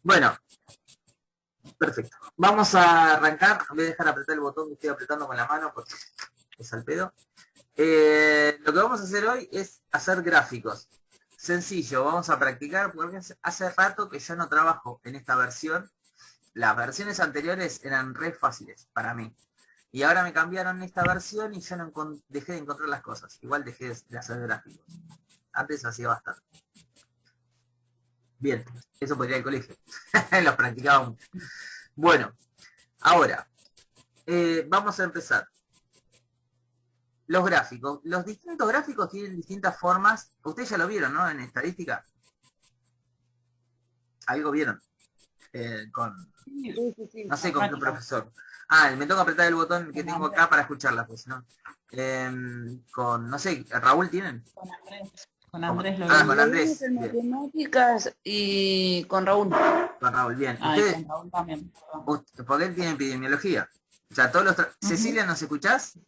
Bueno, perfecto. Vamos a arrancar. Voy a dejar apretar el botón que estoy apretando con la mano porque es al pedo. Lo que vamos a hacer hoy es hacer gráficos. Sencillo, vamos a practicar porque hace rato que yo no trabajo en esta versión. Las versiones anteriores eran re fáciles para mí. Y ahora me cambiaron esta versión y yo no dejé de encontrar las cosas. Igual dejé de hacer gráficos. Antes hacía bastante. Bien, eso podría ir al colegio. Los practicaba mucho. Bueno, ahora, vamos a empezar. Los gráficos. Los distintos gráficos tienen distintas formas. Ustedes ya lo vieron, ¿no? En estadística. Algo vieron. Con, Sí, sí, sí, no sé con qué matemática. profesor. Ah, me tengo que apretar el botón que Con tengo acá Andrés, para escucharla, pues, ¿no? Con, no sé, Raúl tienen. con Andrés, con ¿Cómo? Andrés lo Ah, vi. con Lo vimos Andrés. en Bien. matemáticas y con Raúl. Con Raúl, bien. Ah, y Ustedes, con Raúl también, perdón. porque él tiene epidemiología. O sea, todos los... Ujú. Cecilia, ¿nos escuchás?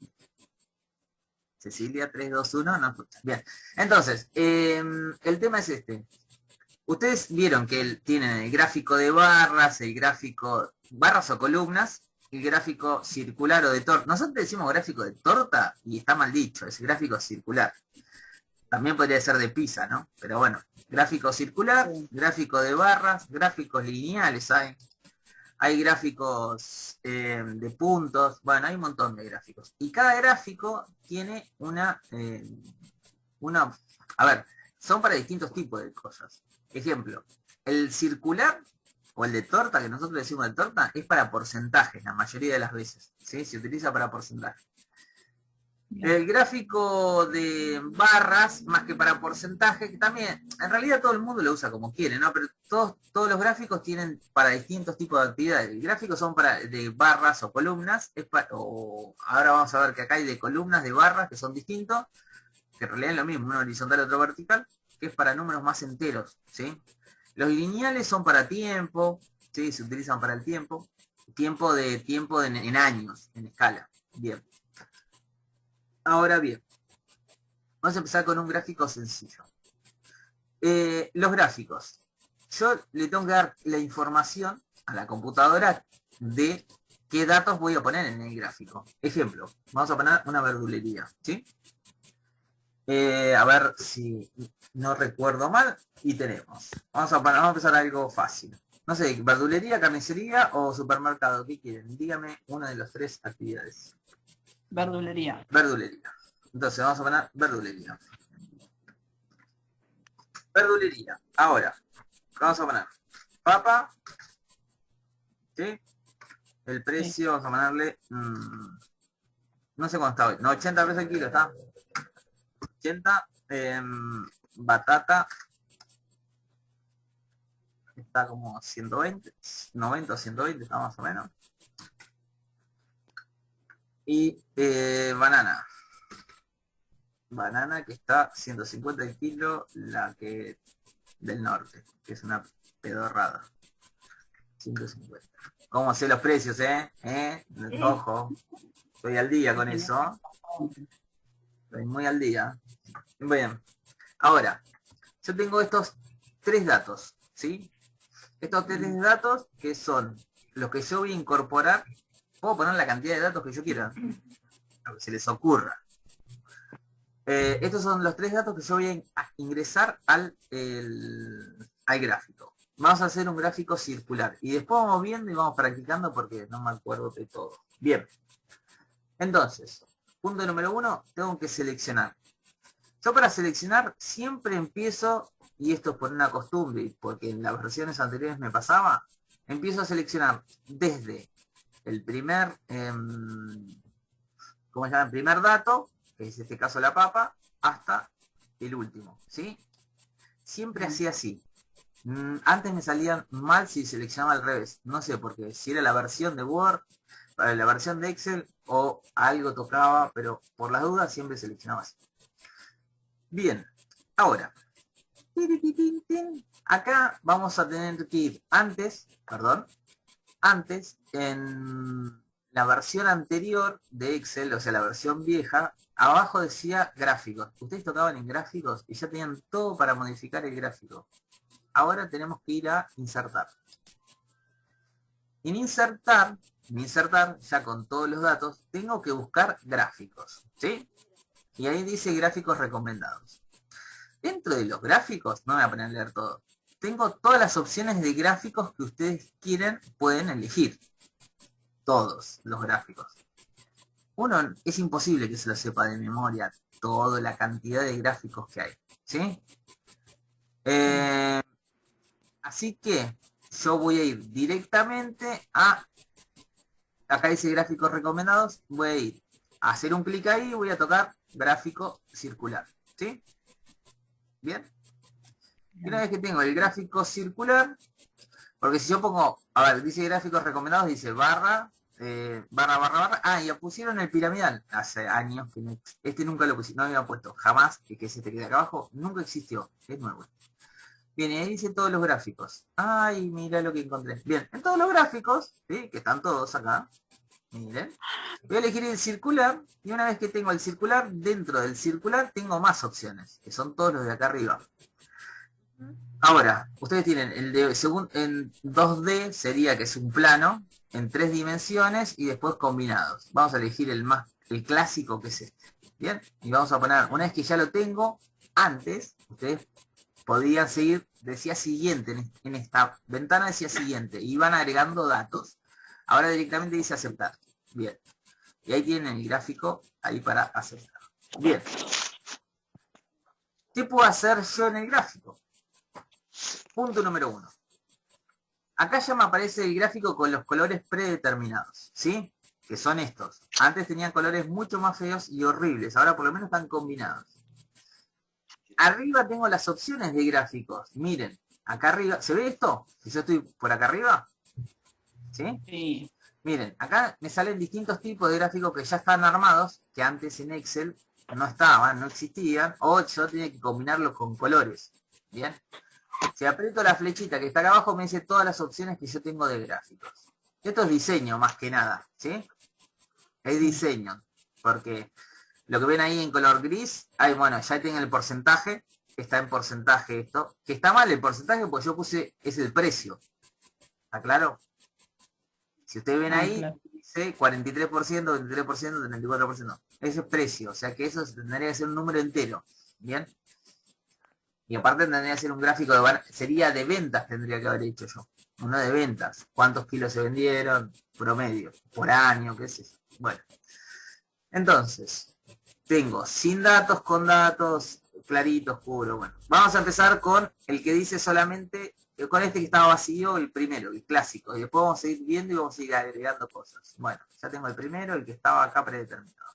Cecilia, 3, 2, 1, no escuchas. Bien. Entonces, el tema es este. Ustedes vieron que él tiene el gráfico de barras, el gráfico, barras o columnas, el gráfico circular o de torta. Nosotros decimos gráfico de torta y está mal dicho, es gráfico circular. También podría ser de pizza, ¿no? Pero bueno, gráfico circular, Sí. gráfico de barras, gráficos lineales hay gráficos de puntos, bueno, hay un montón de gráficos. Y cada gráfico tiene una, a ver, son para distintos tipos de cosas. Ejemplo, el circular o el de torta, que nosotros decimos de torta, es para porcentajes la mayoría de las veces. ¿Sí? Se utiliza para porcentaje. Bien. El gráfico de barras, más que para porcentaje, que también, en realidad todo el mundo lo usa como quiere, ¿no? Pero todos los gráficos tienen para distintos tipos de actividades. El gráfico son para de barras o columnas, ahora vamos a ver que acá hay de columnas, de barras, que son distintos, que en realidad es lo mismo, uno horizontal y otro vertical, que es para números más enteros, ¿sí? Los lineales son para tiempo, ¿sí? Se utilizan para el tiempo, tiempo en años, en escala. Bien. Ahora bien, vamos a empezar con un gráfico sencillo. Los gráficos. Yo le tengo que dar la información a la computadora de qué datos voy a poner en el gráfico. Ejemplo, vamos a poner una verdulería, ¿sí? A ver si no recuerdo mal. Y tenemos. Vamos a empezar algo fácil. No sé, verdulería, carnicería o supermercado. ¿Qué quieren? Dígame una de las tres actividades. Verdulería. Verdulería. Entonces vamos a poner verdulería. Verdulería. Ahora, vamos a poner papa. ¿Sí? El Sí. precio, vamos a ponerle. No sé cuánto está hoy. No, 80 pesos el kilo, ¿está? 80. Batata está como 120, 90 o 120 está más o menos. Y banana. Banana que está 150 el kilo, la que del norte, que es una pedorrada. 150. ¿Cómo sé los precios, eh? Ojo, estoy al día con eso. Estoy muy al día. Bien. Ahora, yo tengo estos tres datos, ¿sí? Estos tres datos que son los que yo voy a incorporar. Puedo poner la cantidad de datos que yo quiera, lo que se les ocurra. Estos son los tres datos que yo voy a ingresar al gráfico. Vamos a hacer un gráfico circular y después vamos viendo y vamos practicando porque no me acuerdo de todo. Bien, entonces, punto número 1, tengo que seleccionar. Yo para seleccionar siempre empiezo, y esto es por una costumbre, porque en las versiones anteriores me pasaba, empiezo a seleccionar desde el primer, ¿cómo se llama? El primer dato, que es en este caso la papa, hasta el último, ¿sí? Siempre Bien. hacía así. Antes me salían mal si seleccionaba al revés. No sé por qué. Si era la versión de Word, la versión de Excel o algo tocaba, pero por las dudas siempre seleccionaba así. Bien, ahora. Acá vamos a tener que ir antes en la versión anterior de Excel, o sea, la versión vieja, abajo decía gráficos. Ustedes tocaban en gráficos y ya tenían todo para modificar el gráfico. Ahora tenemos que ir a insertar. En insertar, ya con todos los datos, tengo que buscar gráficos, ¿sí? Y ahí dice gráficos recomendados. Dentro de los gráficos, no me voy a poner a leer todo, tengo todas las opciones de gráficos que ustedes quieren, pueden elegir. Todos los gráficos. Uno, es imposible que se lo sepa de memoria toda la cantidad de gráficos que hay, ¿sí? Así que yo voy a ir directamente a, acá dice gráficos recomendados, voy a ir a hacer un clic ahí y voy a tocar gráfico circular, ¿sí? Bien. Y una vez que tengo el gráfico circular, porque si yo pongo, a ver, dice gráficos recomendados, dice barra, ya pusieron el piramidal hace años que no, este nunca lo pusieron, no había puesto, jamás, que es este que de acá abajo, nunca existió, es nuevo. Bien, y ahí dice todos los gráficos. Ay, mira lo que encontré. Bien, en todos los gráficos, ¿sí? Que están todos acá, miren, voy a elegir el circular, y una vez que tengo el circular, dentro del circular tengo más opciones, que son todos los de acá arriba. Ahora, ustedes tienen el de según en 2D sería que es un plano en 3 dimensiones y después combinados. Vamos a elegir el clásico que es este. Bien, y vamos a poner, una vez que ya lo tengo, antes, ustedes podían seguir, decía siguiente, en esta ventana decía siguiente, y van agregando datos. Ahora directamente dice aceptar. Bien, y ahí tienen el gráfico ahí para aceptar. Bien, ¿qué puedo hacer yo en el gráfico? Punto número 1. Acá ya me aparece el gráfico con los colores predeterminados, ¿sí? Que son estos. Antes tenían colores mucho más feos y horribles, ahora por lo menos están combinados. Arriba tengo las opciones de gráficos. Miren, acá arriba, ¿se ve esto? Si yo estoy por acá arriba, ¿sí? Sí. Miren, acá me salen distintos tipos de gráficos que ya están armados, que antes en Excel no estaban, no existían, o yo tenía que combinarlos con colores, ¿bien? Si aprieto la flechita que está acá abajo me dice todas las opciones que yo tengo de gráficos. Esto es diseño más que nada, ¿sí? Es diseño, porque lo que ven ahí en color gris, ahí bueno, ya tengo el porcentaje, está en porcentaje esto, que está mal el porcentaje porque yo puse, es el precio, ¿está claro? Si ustedes ven ahí, Claro. dice 43%, 23%, 34%, ese es precio, o sea que eso tendría que ser un número entero, ¿bien? Y aparte tendría que ser un gráfico sería de ventas, tendría que haber hecho yo. Uno de ventas. ¿Cuántos kilos se vendieron? Promedio. Por año, qué sé yo. Bueno. Entonces, tengo sin datos, con datos, clarito, oscuro. Bueno, vamos a empezar con el que dice solamente, con este que estaba vacío, el primero, el clásico. Y después vamos a ir viendo y vamos a ir agregando cosas. Bueno, ya tengo el primero, el que estaba acá predeterminado.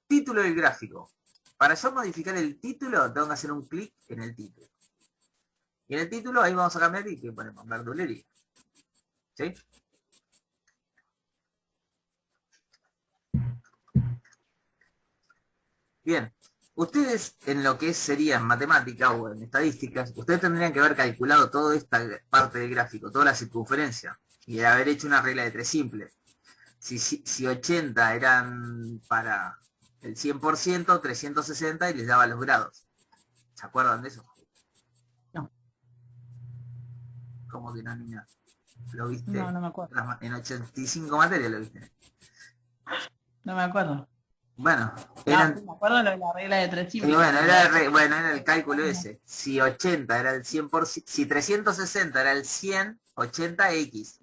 Título del gráfico. Para yo modificar el título, tengo que hacer un clic en el título. Y en el título, ahí vamos a cambiar y que ponemos verdulería. ¿Sí? Bien. Ustedes, en lo que sería en matemática o en estadísticas, ustedes tendrían que haber calculado toda esta parte del gráfico, toda la circunferencia, y haber hecho una regla de 3 simple. Si 80 eran para el 100%, 360 y les daba los grados. ¿Se acuerdan de eso? No. ¿Cómo que no, niña? ¿Lo viste? No, no me acuerdo. En 85 materias lo viste. No me acuerdo. Bueno, No, me acuerdo lo de la regla de 3 y simples. bueno, era el cálculo ese. Si 80 era el 100%, si 360 era el 100, 80x.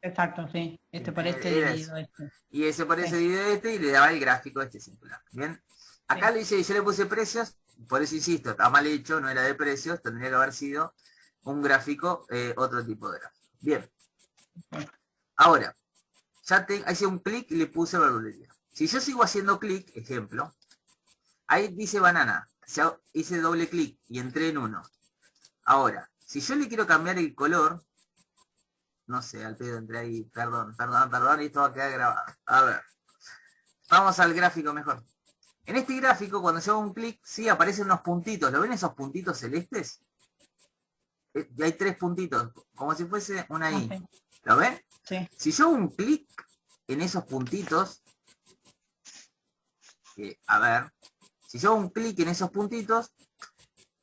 Exacto, sí. Este por este Era dividido eso. este. Y ese por ese Sí. dividido este y le daba el gráfico este circular. Bien. Acá Sí. lo hice, yo le puse precios, por eso insisto, está mal hecho, no era de precios, tendría que haber sido un gráfico, otro tipo de gráfico. Bien. Ahora, ya hice un clic y le puse verdulería. Si yo sigo haciendo clic, ejemplo, ahí dice banana, ya hice doble clic y entré en uno. Ahora, si yo le quiero cambiar el color, no sé, al pedo entré ahí, perdón, y esto va a quedar grabado. A ver, vamos al gráfico mejor. En este gráfico, cuando yo hago un clic, sí, aparecen unos puntitos. ¿Lo ven esos puntitos celestes? Y hay 3 puntitos, como si fuese una I. Sí. ¿Lo ven? Sí. Si yo hago un clic en esos puntitos, a ver, si yo hago un clic en esos puntitos,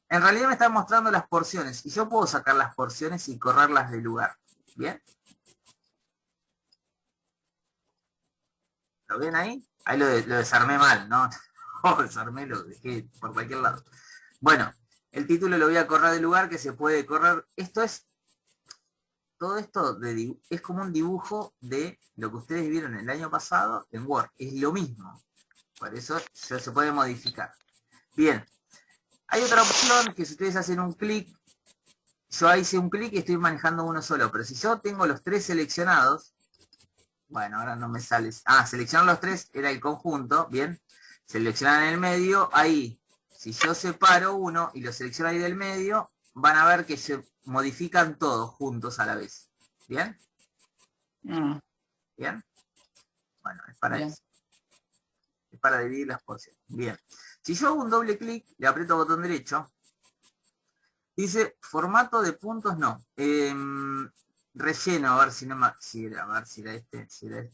en realidad me están mostrando las porciones, y yo puedo sacar las porciones y correrlas del lugar. ¿Bien? ¿Lo ven ahí? Ahí lo desarmé mal, ¿no? Lo desarmé, lo dejé por cualquier lado. Bueno, el título lo voy a correr del lugar que se puede correr. Todo esto es como un dibujo de lo que ustedes vieron el año pasado en Word. Es lo mismo. Por eso ya se puede modificar. Bien. Hay otra opción que si ustedes hacen un clic, yo hice un clic y estoy manejando uno solo. Pero si yo tengo los tres seleccionados, bueno, ahora no me sale. Seleccionar los tres era el conjunto. Bien. Seleccionar en el medio. Ahí, si yo separo uno y lo selecciono ahí del medio, van a ver que se modifican todos juntos a la vez. ¿Bien? ¿Bien? Bueno, es para eso. Es para dividir las porciones. Bien. Si yo hago un doble clic, le aprieto botón derecho, dice formato de puntos, no. Relleno, a ver si era este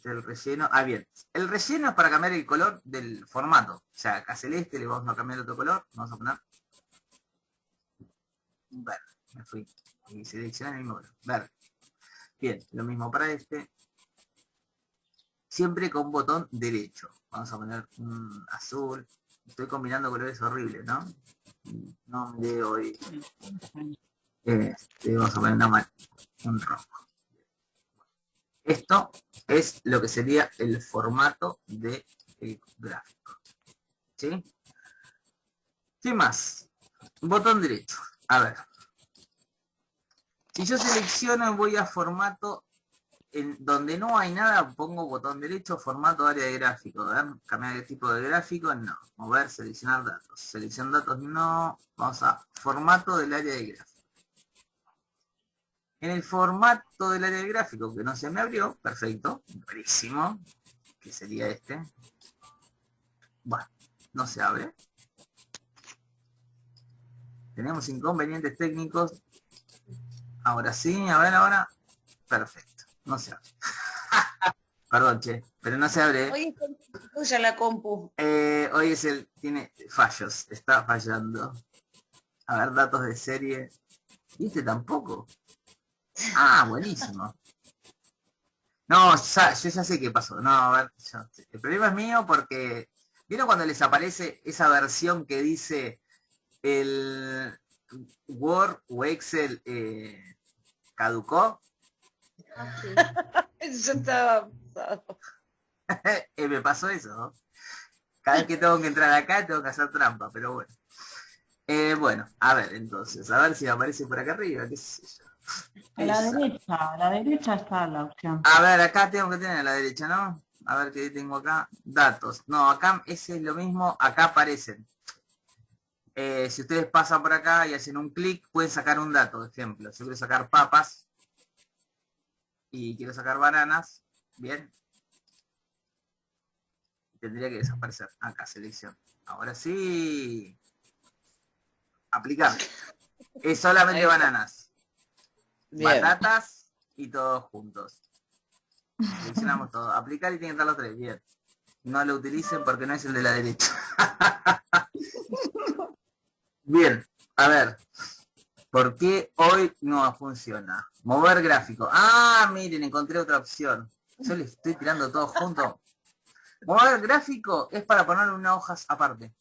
el relleno. Bien. El relleno es para cambiar el color del formato. O sea, acá celeste, le vamos a cambiar otro color. Vamos a poner verde. Me fui. Y seleccioné el mismo color. Verde. Bien, lo mismo para este. Siempre con botón derecho. Vamos a poner un azul. Estoy combinando colores horribles, ¿no? No me leo hoy. Vamos a poner un rojo. Esto es lo que sería el formato del gráfico. ¿Sí? ¿Qué más? Botón derecho. A ver. Si yo selecciono y voy a formato, en donde no hay nada, pongo botón derecho, formato área de gráfico. ¿Ver? Cambiar el tipo de gráfico, no. Mover, seleccionar datos. Selección datos, no. Vamos a formato del área de gráfico. En el formato del área de gráfico, que no se me abrió, perfecto, buenísimo, que sería este. Bueno, no se abre. Tenemos inconvenientes técnicos. Ahora sí, a ver ahora. Perfecto, no se abre. Perdón, che, pero no se abre. Hoy es tuya la compu. Hoy tiene fallos, está fallando. A ver, datos de serie. ¿Y este tampoco? Buenísimo. No, yo ya sé qué pasó. No, a ver, el problema es mío porque ¿vieron cuando les aparece esa versión que dice el Word o Excel caducó? Sí. Eso estaba pasado. Me pasó eso, ¿no? Cada vez que tengo que entrar acá tengo que hacer trampa, pero bueno. Bueno, a ver entonces, a ver si aparece por acá arriba, qué sé yo. A la derecha está la opción. A ver, acá tengo que tener a la derecha, ¿no? A ver qué tengo acá. Datos. No, acá ese es lo mismo, acá aparecen. Si ustedes pasan por acá y hacen un clic, pueden sacar un dato, por ejemplo. Yo quiero sacar papas y quiero sacar bananas, bien. Tendría que desaparecer. Acá, selección. Ahora sí. Aplicar. Es solamente bananas. Bien. Batatas y todos juntos. Seleccionamos todo. Aplicar y tienen que estar los tres. Bien. No lo utilicen porque no es el de la derecha. Bien. A ver. ¿Por qué hoy no funciona? Mover gráfico. Miren, encontré otra opción. Yo le estoy tirando todo junto. Mover gráfico es para poner una hoja aparte.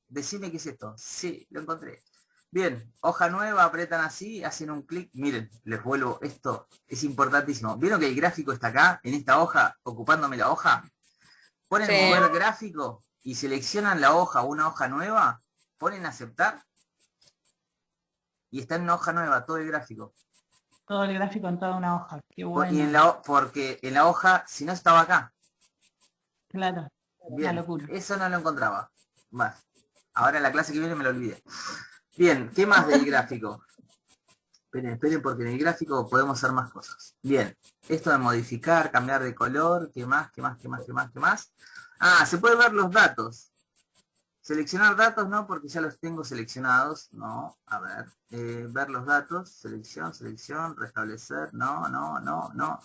Decime qué es esto. Sí, lo encontré. Bien, hoja nueva, apretan así, hacen un clic. Miren, les vuelvo, esto es importantísimo. ¿Vieron que el gráfico está acá, en esta hoja, ocupándome la hoja? Ponen mover gráfico y seleccionan la hoja, una hoja nueva, ponen aceptar y está en una hoja nueva, todo el gráfico. Todo el gráfico en toda una hoja. Qué bueno. Porque en la hoja, si no estaba acá. Claro, bien, una locura. Eso no lo encontraba. Bueno, ahora en la clase que viene me lo olvidé. Bien, ¿qué más del gráfico? Esperen, porque en el gráfico podemos hacer más cosas. Bien, esto de modificar, cambiar de color, ¿qué más? Se puede ver los datos. Seleccionar datos no, porque ya los tengo seleccionados. No, a ver. Ver los datos, selección, restablecer. No.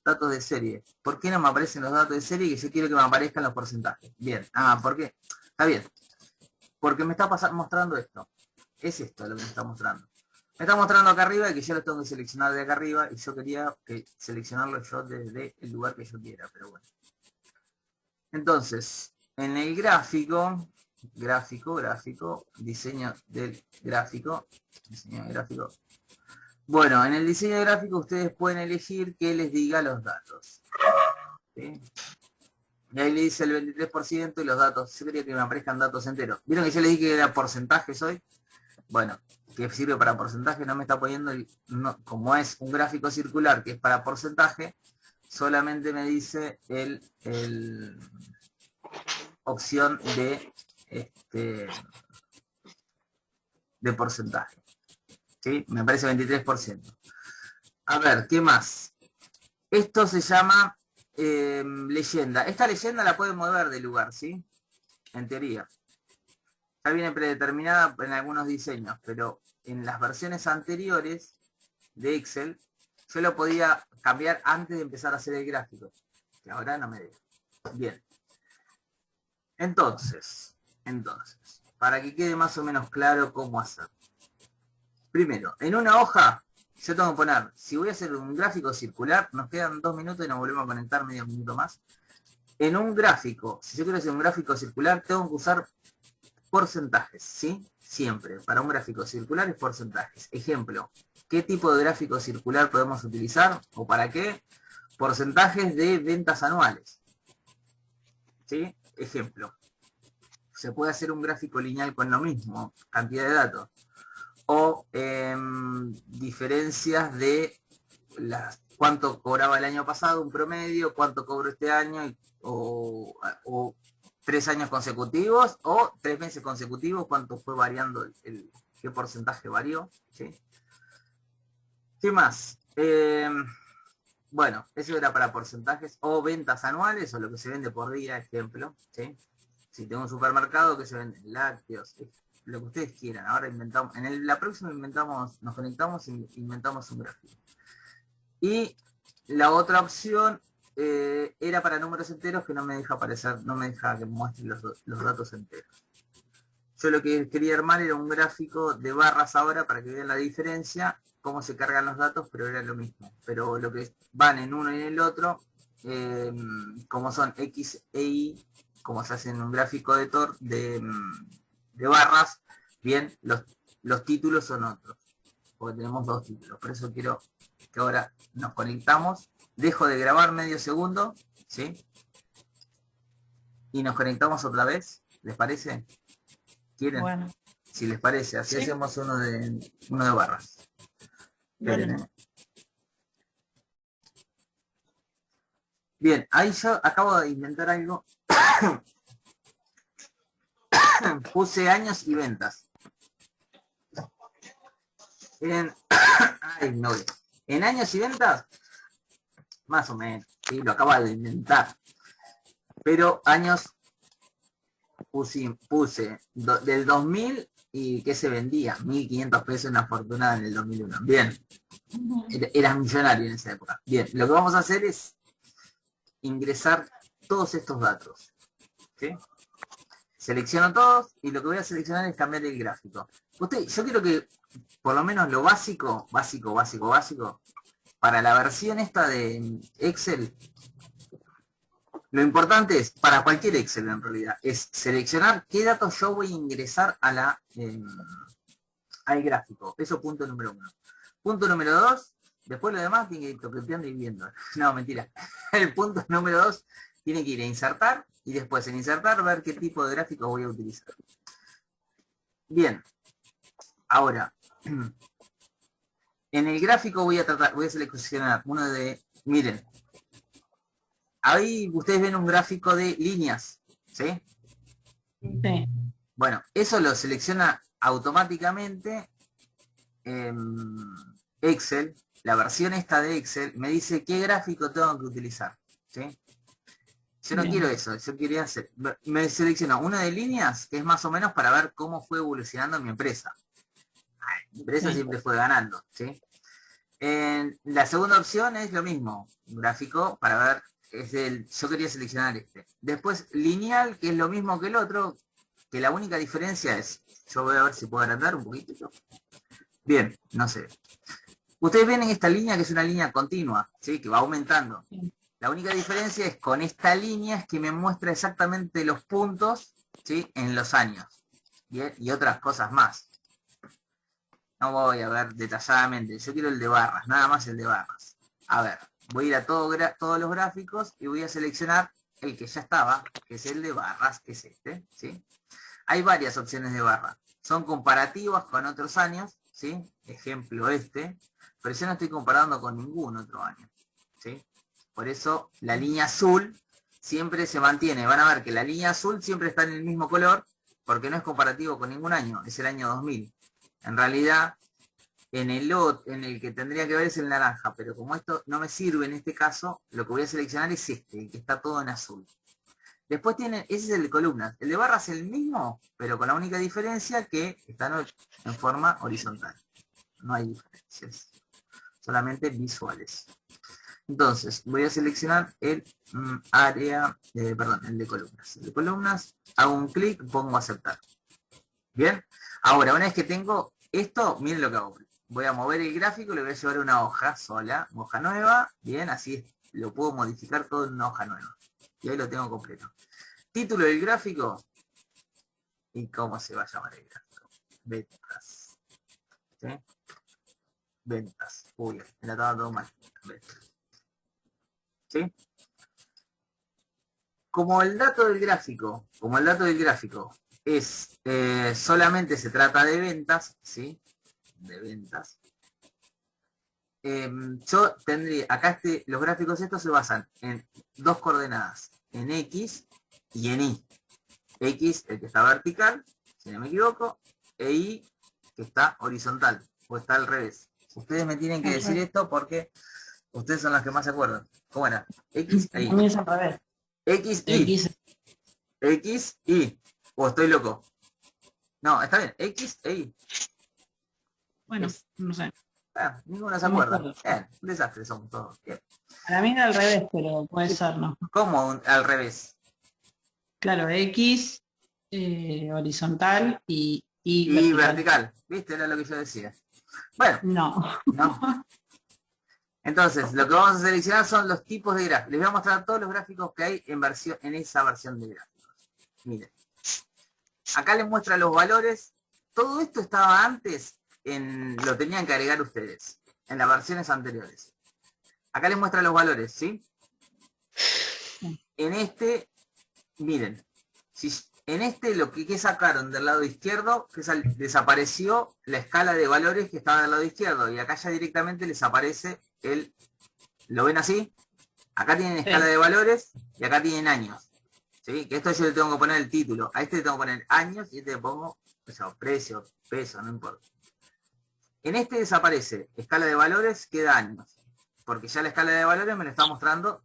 Datos de serie. ¿Por qué no me aparecen los datos de serie? Que yo quiero que me aparezcan los porcentajes. Bien, ¿por qué? Está bien. Porque me está mostrando esto. Es esto lo que me está mostrando. Me está mostrando acá arriba que yo lo tengo que seleccionar de acá arriba y yo quería seleccionarlo yo desde el lugar que yo quiera, pero bueno. Entonces, en el gráfico, diseño del gráfico, Bueno, en el diseño gráfico ustedes pueden elegir que les diga los datos. ¿Sí? Y ahí le dice el 23% y los datos. Yo quería que me aparezcan datos enteros. ¿Vieron que yo les dije que era porcentajes hoy? Bueno, que sirve para porcentaje, no me está poniendo, como es un gráfico circular que es para porcentaje, solamente me dice el opción de porcentaje. ¿Sí? Me parece 23%. A ver, ¿qué más? Esto se llama leyenda. Esta leyenda la pueden mover de lugar, ¿sí? En teoría. Ya viene predeterminada en algunos diseños, pero en las versiones anteriores de Excel, yo lo podía cambiar antes de empezar a hacer el gráfico, que ahora no me deja. Bien. Entonces, para que quede más o menos claro cómo hacer. Primero, en una hoja, yo tengo que poner, si voy a hacer un gráfico circular, nos quedan 2 minutos y nos volvemos a conectar medio minuto más. En un gráfico, si yo quiero hacer un gráfico circular, tengo que usar porcentajes, ¿sí? Siempre, para un gráfico circular es porcentajes. Ejemplo, ¿qué tipo de gráfico circular podemos utilizar? ¿O para qué? Porcentajes de ventas anuales. ¿Sí? Ejemplo, se puede hacer un gráfico lineal con lo mismo, cantidad de datos. O diferencias de cuánto cobraba el año pasado, un promedio, cuánto cobro este año, o 3 años consecutivos, o 3 meses consecutivos, cuánto fue variando, qué porcentaje varió. ¿Sí? ¿Qué más? Bueno, eso era para porcentajes, o ventas anuales, o lo que se vende por día, ejemplo. ¿Sí? Si tengo un supermercado que se vende lácteos, lo que ustedes quieran. Ahora inventamos, la próxima nos conectamos e inventamos un gráfico. Y la otra opción era para números enteros, que no me deja aparecer, no me deja que muestre los datos enteros. Yo lo que quería armar era un gráfico de barras ahora para que vean la diferencia, cómo se cargan los datos, pero era lo mismo. Pero lo que van en uno y en el otro, como son X e Y, como se hace en un gráfico de barras, bien, los títulos son otros, porque tenemos 2 títulos. Por eso quiero que ahora nos conectamos, dejo de grabar medio segundo, ¿sí? Y nos conectamos otra vez, ¿les parece? ¿Quieren? Bueno. Si les parece, así Sí. hacemos uno de barras. Bueno. Esperen, Bien, ahí yo acabo de inventar algo. Puse años y ventas. En años y ventas, más o menos, ¿sí? Lo acabo de inventar. Pero años puse del 2000 y ¿qué se vendía? 1.500 pesos una fortuna en el 2001. Bien, eras millonario en esa época. Bien, lo que vamos a hacer es ingresar todos estos datos. ¿Sí? Selecciono todos y lo que voy a seleccionar es cambiar el gráfico. Yo quiero que por lo menos lo básico, para la versión esta de Excel, lo importante es, para cualquier Excel en realidad, es seleccionar qué datos yo voy a ingresar al gráfico. Eso punto número 1. Punto número 2, después lo demás tiene que ir toqueteando y viendo. No, mentira. El punto número 2 tiene que ir a insertar y después en insertar ver qué tipo de gráfico voy a utilizar. Bien. Ahora, en el gráfico voy a seleccionar uno de, miren, ahí ustedes ven un gráfico de líneas, ¿sí? Sí. Bueno, eso lo selecciona automáticamente Excel, la versión esta de Excel, me dice qué gráfico tengo que utilizar, ¿sí? Yo no quiero eso, yo quería hacer, me selecciona uno de líneas, que es más o menos para ver cómo fue evolucionando mi empresa. Mi empresa siempre fue ganando, ¿sí? La segunda opción es lo mismo, un gráfico para ver, yo quería seleccionar este. Después lineal, que es lo mismo que el otro, que la única diferencia es, yo voy a ver si puedo agrandar un poquito. Bien, no sé. Ustedes ven en esta línea que es una línea continua, ¿sí? Que va aumentando. La única diferencia es con esta línea es que me muestra exactamente los puntos, ¿sí? En los años. Bien, y otras cosas más. No voy a ver detalladamente, yo quiero el de barras, nada más el de barras. A ver, voy a ir a todos los gráficos y voy a seleccionar el que ya estaba, que es el de barras, que es este, ¿sí? Hay varias opciones de barra. Son comparativas con otros años, ¿sí? Ejemplo este, pero yo no estoy comparando con ningún otro año, ¿sí? Por eso la línea azul siempre se mantiene. Van a ver que la línea azul siempre está en el mismo color, porque no es comparativo con ningún año, es el año 2000. En realidad, en el que tendría que ver es el naranja, pero como esto no me sirve en este caso, lo que voy a seleccionar es este, el que está todo en azul. Después tiene, ese es el de columnas. El de barras es el mismo, pero con la única diferencia que están en forma horizontal. No hay diferencias, solamente visuales. Entonces, voy a seleccionar el el de columnas. El de columnas, hago un clic, pongo aceptar. Bien, ahora una vez que tengo esto, miren lo que hago. Voy a mover el gráfico, le voy a llevar una hoja sola, hoja nueva, bien, así lo puedo modificar todo en una hoja nueva. Y ahí lo tengo completo. Título del gráfico y cómo se va a llamar el gráfico. Ventas. ¿Sí? Ventas. Uy, me la estaba todo mal. Ventas. ¿Sí? Como el dato del gráfico es solamente se trata de ventas, ¿sí? De ventas. Yo tendría, acá los gráficos estos se basan en dos coordenadas, en X y en Y. X, el que está vertical, si no me equivoco, e Y, que está horizontal, o está al revés. Ustedes me tienen que decir esto porque ustedes son los que más se acuerdan. ¿Cómo era? X e Y. Es al revés. X, Y. X, Y. ¿O estoy loco? No, está bien. X e Y. Bueno, no sé. Ninguno se acuerda. Bien, un desastre somos todos. Bien. Para mí era al revés, pero puede ser, ¿no? ¿Cómo al revés? Claro, X horizontal y Y vertical. vertical. ¿Viste? Era lo que yo decía. Bueno. No. No. Entonces, lo que vamos a seleccionar son los tipos de gráficos. Les voy a mostrar todos los gráficos que hay en esa versión de gráficos. Miren. Acá les muestra los valores. Todo esto estaba antes, lo tenían que agregar ustedes, en las versiones anteriores. Acá les muestra los valores, ¿sí? En este, miren, en este lo que sacaron del lado izquierdo, que desapareció la escala de valores que estaba del lado izquierdo, y acá ya directamente les aparece ¿lo ven así? Acá tienen escala de valores y acá tienen años. ¿Sí? Que esto yo le tengo que poner el título. A este le tengo que poner años y a este le pongo precio, peso, no importa. En este desaparece escala de valores, queda años. Porque ya la escala de valores me lo está mostrando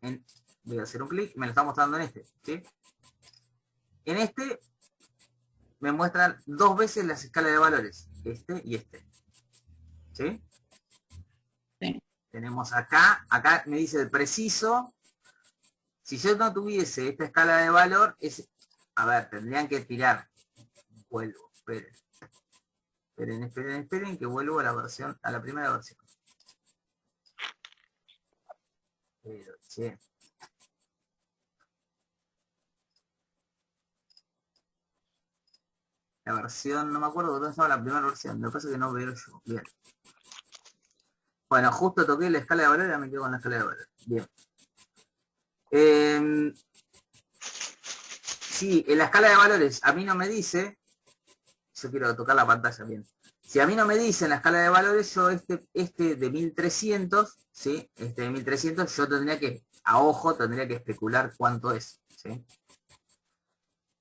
voy a hacer un clic, me lo está mostrando en este. ¿Sí? En este me muestran dos veces las escalas de valores. Este y este. ¿Sí? Sí. Tenemos acá me dice el preciso. Si yo no tuviese esta escala de valor, a ver, tendrían que tirar. Vuelvo, esperen, que vuelvo a la primera versión. Pero, che. La versión, no me acuerdo dónde estaba la primera versión, lo que pasa es que no veo yo. Bien. Bueno, justo toqué la escala de valor y ya me quedo con la escala de valor. Bien. Sí, en la escala de valores a mí no me dice, yo quiero tocar la pantalla bien. Si a mí no me dice en la escala de valores, yo este de 1300, ¿sí? Este de 1300 yo tendría que, a ojo, tendría que especular cuánto es, ¿sí?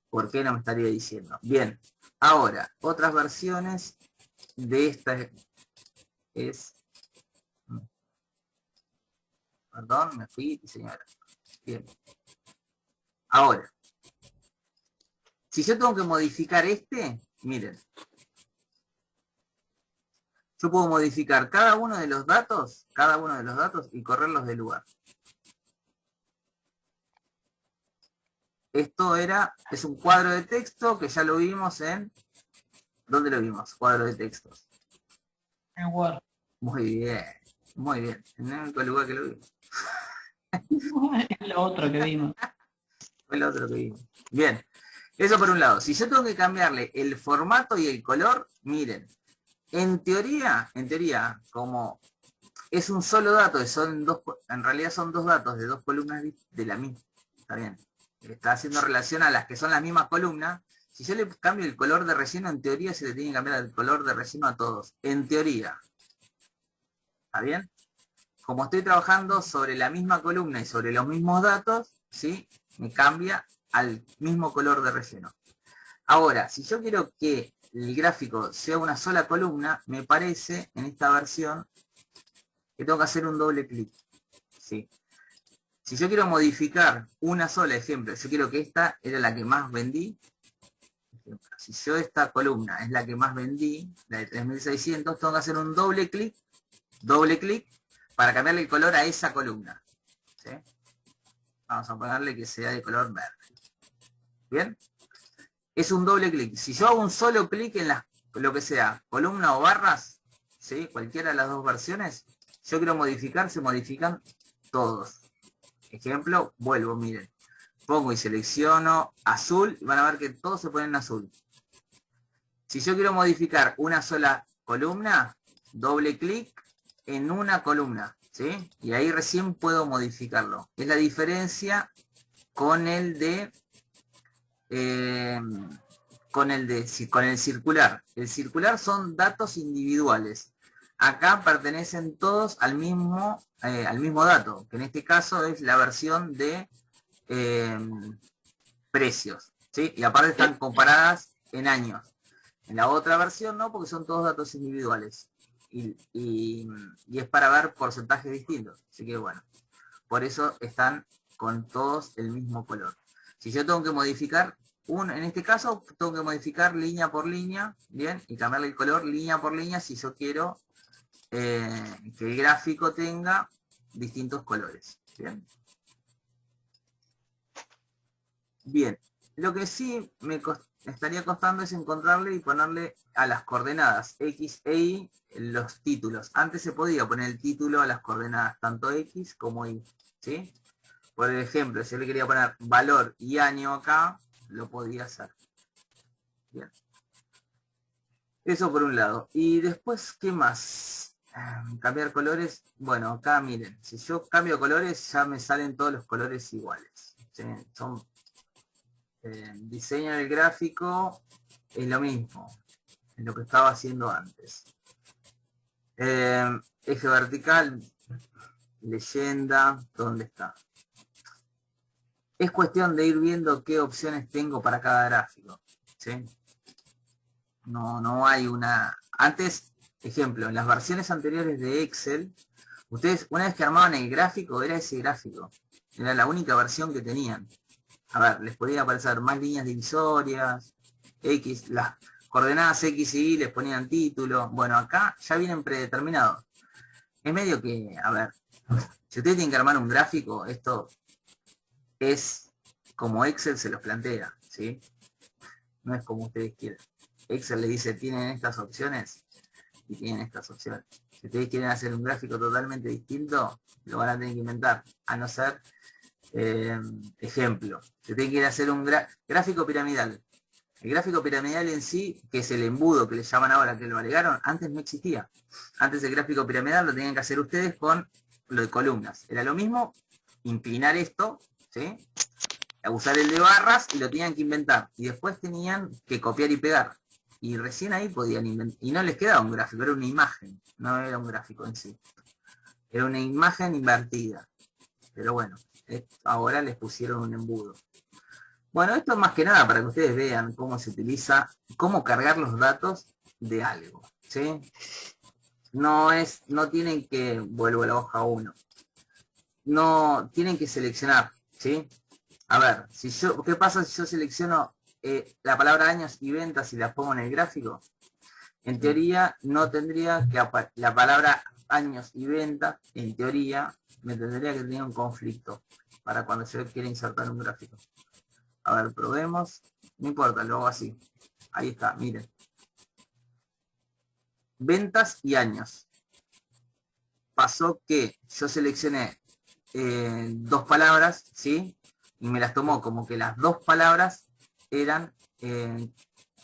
¿Por qué no me estaría diciendo? Bien, ahora, otras versiones de esta perdón, me fui, señora. Bien. Ahora, si yo tengo que modificar miren, yo puedo modificar cada uno de los datos y correrlos del lugar. Esto es un cuadro de texto que ya lo vimos ¿dónde lo vimos? Cuadro de textos. En Word. Muy bien, en el único lugar que lo vimos. Es lo otro que vimos. Fue lo otro que vimos. Bien, eso por un lado. Si yo tengo que cambiarle el formato y el color, miren, en teoría, como es un solo dato, en realidad son dos datos de dos columnas de la misma, está bien, está haciendo relación a las que son las mismas columnas. Si yo le cambio el color de relleno, en teoría se le tiene que cambiar el color de relleno a todos, en teoría, ¿está bien? Como estoy trabajando sobre la misma columna y sobre los mismos datos, ¿sí? Me cambia al mismo color de relleno. Ahora, si yo quiero que el gráfico sea una sola columna, me parece en esta versión que tengo que hacer un doble clic. ¿Sí? Si yo quiero modificar una sola, ejemplo, yo quiero que esta era la que más vendí. Si yo esta columna es la que más vendí, la de 3600, tengo que hacer un doble clic, para cambiarle el color a esa columna. ¿Sí? Vamos a ponerle que sea de color verde. ¿Bien? Es un doble clic. Si yo hago un solo clic en lo que sea, columna o barras, ¿sí? Cualquiera de las dos versiones, yo quiero modificar, se modifican todos. Ejemplo, vuelvo, miren. Pongo y selecciono azul, y van a ver que todos se ponen azul. Si yo quiero modificar una sola columna, doble clic en una columna, ¿sí? Y ahí recién puedo modificarlo. Es la diferencia con el de con el circular. El circular son datos individuales. Acá pertenecen todos al mismo dato, que en este caso es la versión de precios, ¿sí? Y aparte están comparadas en años. En la otra versión no, porque son todos datos individuales. Y es para ver porcentajes distintos. Así que bueno, por eso están con todos el mismo color. Si yo tengo que modificar, en este caso tengo que modificar línea por línea, bien, y cambiarle el color línea por línea si yo quiero que el gráfico tenga distintos colores. Bien. Bien, lo que sí me estaría costando es encontrarle y ponerle a las coordenadas X e Y los títulos. Antes se podía poner el título a las coordenadas tanto X como Y, ¿sí? Por ejemplo, si yo le quería poner valor y año acá, lo podía hacer. Bien. Eso por un lado. Y después, ¿qué más? Cambiar colores. Bueno, acá miren, si yo cambio colores ya me salen todos los colores iguales. ¿Sí? Son diseño del gráfico, es lo mismo, es lo que estaba haciendo antes. Eje vertical, leyenda, ¿dónde está? Es cuestión de ir viendo qué opciones tengo para cada gráfico. ¿Sí? No hay una... Antes, ejemplo, en las versiones anteriores de Excel, ustedes una vez que armaban el gráfico, era ese gráfico. Era la única versión que tenían. A ver, les podía aparecer más líneas divisorias, X, las coordenadas X y Y les ponían título. Bueno, acá ya vienen predeterminados. Es medio que, a ver, si ustedes tienen que armar un gráfico, esto es como Excel se los plantea, ¿sí? No es como ustedes quieran. Excel le dice, tienen estas opciones y tienen estas opciones. Si ustedes quieren hacer un gráfico totalmente distinto, lo van a tener que inventar, a no ser, ejemplo, si ustedes quieren hacer un gráfico piramidal, el gráfico piramidal en sí, que es el embudo que le llaman ahora, que lo agregaron, antes no existía. Antes el gráfico piramidal lo tenían que hacer ustedes con lo de columnas. Era lo mismo, inclinar esto, ¿sí? Usar el de barras y lo tenían que inventar. Y después tenían que copiar y pegar. Y recién ahí podían inventar. Y no les quedaba un gráfico, era una imagen. No era un gráfico en sí. Era una imagen invertida. Pero bueno, ahora les pusieron un embudo. Bueno, esto es más que nada para que ustedes vean cómo se utiliza, cómo cargar los datos de algo, ¿sí? No tienen que, vuelvo a la hoja 1, no tienen que seleccionar, ¿sí? A ver, ¿qué pasa si yo selecciono la palabra años y ventas y las pongo en el gráfico? En teoría no tendría que la palabra años y ventas, en teoría, me tendría que tener un conflicto para cuando yo quiera insertar un gráfico. A ver, probemos. No importa, lo hago así. Ahí está, miren. Ventas y años. Pasó que yo seleccioné dos palabras, ¿sí? Y me las tomó como que las dos palabras eran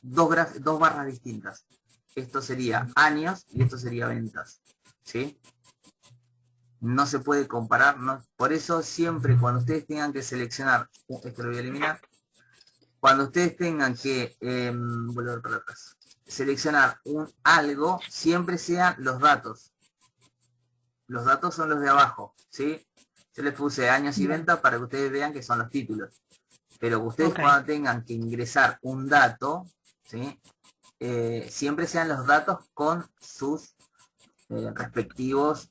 dos barras distintas. Esto sería años y esto sería ventas, ¿sí? No se puede comparar, ¿no? Por eso siempre cuando ustedes tengan que seleccionar, esto lo voy a eliminar, cuando ustedes tengan que volver para atrás, seleccionar algo, siempre sean los datos. Los datos son los de abajo, ¿sí? Yo les puse años y ventas para que ustedes vean que son los títulos. Pero ustedes cuando tengan que ingresar un dato, ¿sí? Siempre sean los datos con sus respectivos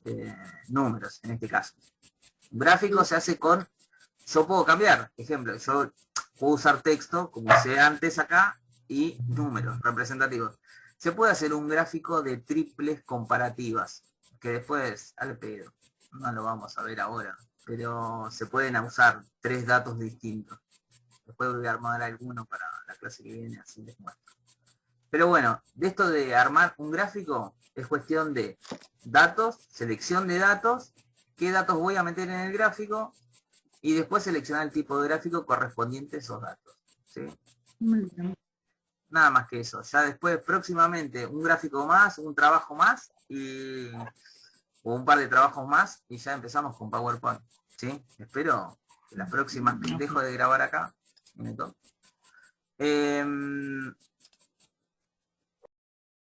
números, en este caso. Un gráfico se hace con, yo puedo cambiar, ejemplo, yo puedo usar texto, como hice antes acá, y números representativos. Se puede hacer un gráfico de triples comparativas, que después, al pedo, no lo vamos a ver ahora, pero se pueden usar 3 datos distintos. Después voy a armar alguno para la clase que viene, así les muestro. Pero bueno, de esto de armar un gráfico es cuestión de datos, selección de datos, qué datos voy a meter en el gráfico y después seleccionar el tipo de gráfico correspondiente a esos datos, ¿sí? Nada más que eso. Ya después próximamente un gráfico más, un trabajo más o un par de trabajos más y ya empezamos con PowerPoint, ¿sí? Espero que las próximas, dejo de grabar acá, minuto.